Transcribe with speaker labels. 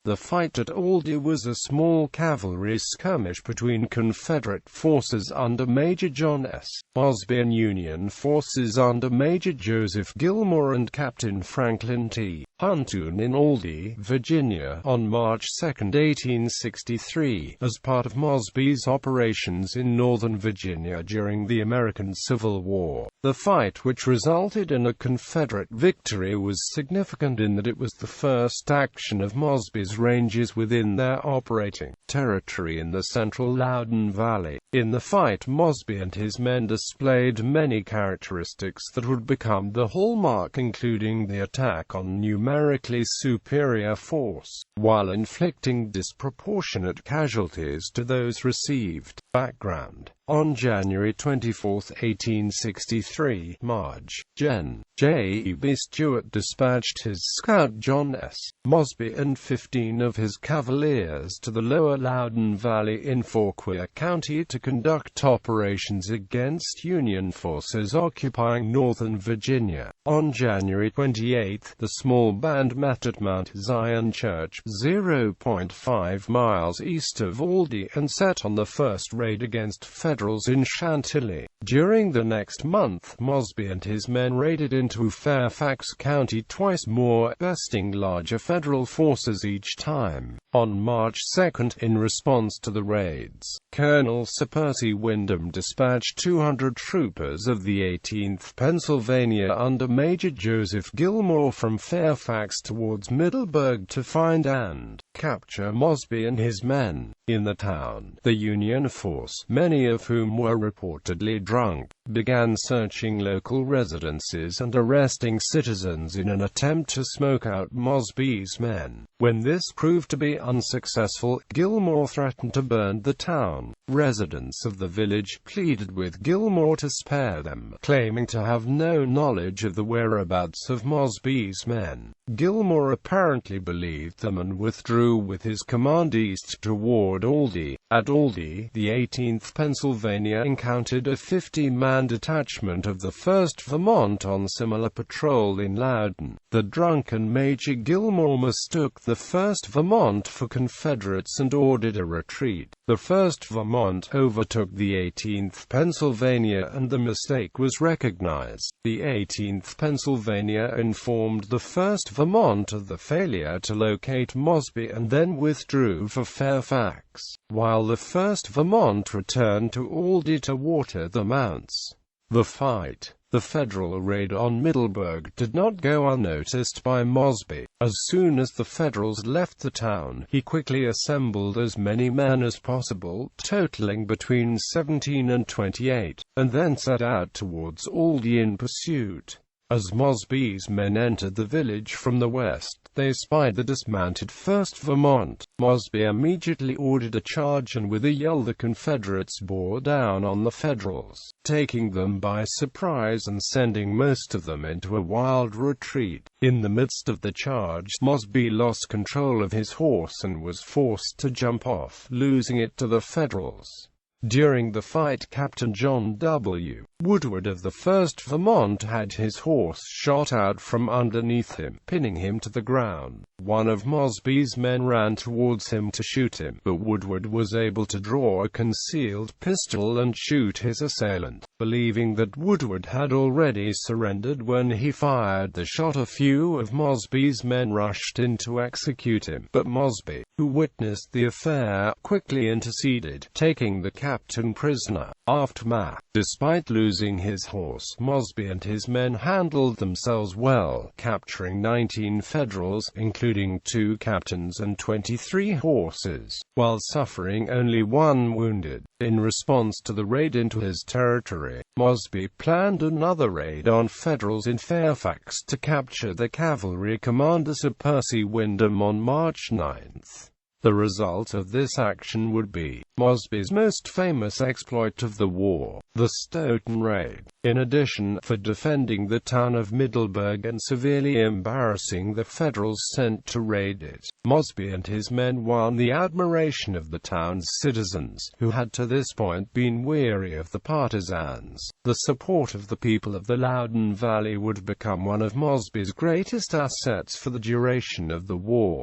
Speaker 1: The fight at Aldie was a small cavalry skirmish between Confederate forces under Major John S.Mosby and Union forces under Major Joseph Gilmore and Captain Franklin T.Huntoon in Aldie, Virginia, on March 2, 1863, as part of Mosby's operations in northern Virginia during the American Civil War. The fight, which resulted in a Confederate victory, was significant in that it was the first action of Mosby's ranges within their operating territory in the central Loudoun Valley. In the fight, Mosby and his men displayed many characteristics that would become the hallmark, including the attack on numerically superior force, while inflicting disproportionate casualties to those received. Background: on January 24, 1863, Marge. Gen. J.E.B. Stuart dispatched his scout John S. Mosby and 15 of his cavaliers to the lower Loudoun Valley in Fauquier County to conduct operations against Union forces occupying northern Virginia. On January 28, the small band met at Mount Zion Church, 0.5 miles east of Aldie, and set on the first raid against Federals in Chantilly. During the next month, Mosby and his men raided into Fairfax County twice more, besting larger Federal forces each time. On March 2, in response to the raids, Colonel Sir Percy Wyndham dispatched 200 troopers of the 18th Pennsylvania under Major Joseph Gilmore from Fairfax towards Middleburg to find and capture Mosby and his men. In the town, the Union force, many of whom were reportedly drunk, began searching local residences and arresting citizens in an attempt to smoke out Mosby's men. When this proved to be unsuccessful, Gilmore threatened to burn the town. Residents of the village pleaded with Gilmore to spare them, claiming to have no knowledge of the whereabouts of Mosby's men. Gilmore apparently believed them and withdrew with his command east toward Aldie. At Aldie, the 18th Pennsylvania encountered a 50-man detachment of the 1st Vermont on similar patrol in Loudoun. The drunken Major Gilmore mistook the 1st Vermont for Confederates and ordered a retreat. The 1st Vermont overtook the 18th Pennsylvania and the mistake was recognized. The 18th Pennsylvania informed the 1st Vermont of the failure to locate Mosby and then withdrew for Fairfax, while the 1st Vermont returned to Aldie to water the mounts. The fight, the Federal raid on Middleburg, did not go unnoticed by Mosby. As soon as the Federals left the town, he quickly assembled as many men as possible, totaling between 17 and 28, and then set out towards Aldie in pursuit. As Mosby's men entered the village from the west, they spied the dismounted 1st Vermont. Mosby immediately ordered a charge, and with a yell the Confederates bore down on the Federals, taking them by surprise and sending most of them into a wild retreat. In the midst of the charge, Mosby lost control of his horse and was forced to jump off, losing it to the Federals. During the fight, Captain John W. Woodward of the 1st Vermont had his horse shot out from underneath him, pinning him to the ground. One of Mosby's men ran towards him to shoot him, but Woodward was able to draw a concealed pistol and shoot his assailant. Believing that Woodward had already surrendered when he fired the shot, a few of Mosby's men rushed in to execute him, but Mosby, who witnessed the affair, quickly interceded, taking the captain prisoner. Aftermath. Despite losing his horse, Mosby and his men handled themselves well, capturing 19 Federals, including 2 captains and 23 horses, while suffering only 1 wounded. In response to the raid into his territory, Mosby planned another raid on Federals in Fairfax to capture the cavalry commander Sir Percy Wyndham on March 9. The result of this action would be Mosby's most famous exploit of the war, the Stoughton Raid. In addition, for defending the town of Middleburg and severely embarrassing the Federals sent to raid it, Mosby and his men won the admiration of the town's citizens, who had to this point been weary of the partisans. The support of the people of the Loudoun Valley would become one of Mosby's greatest assets for the duration of the war.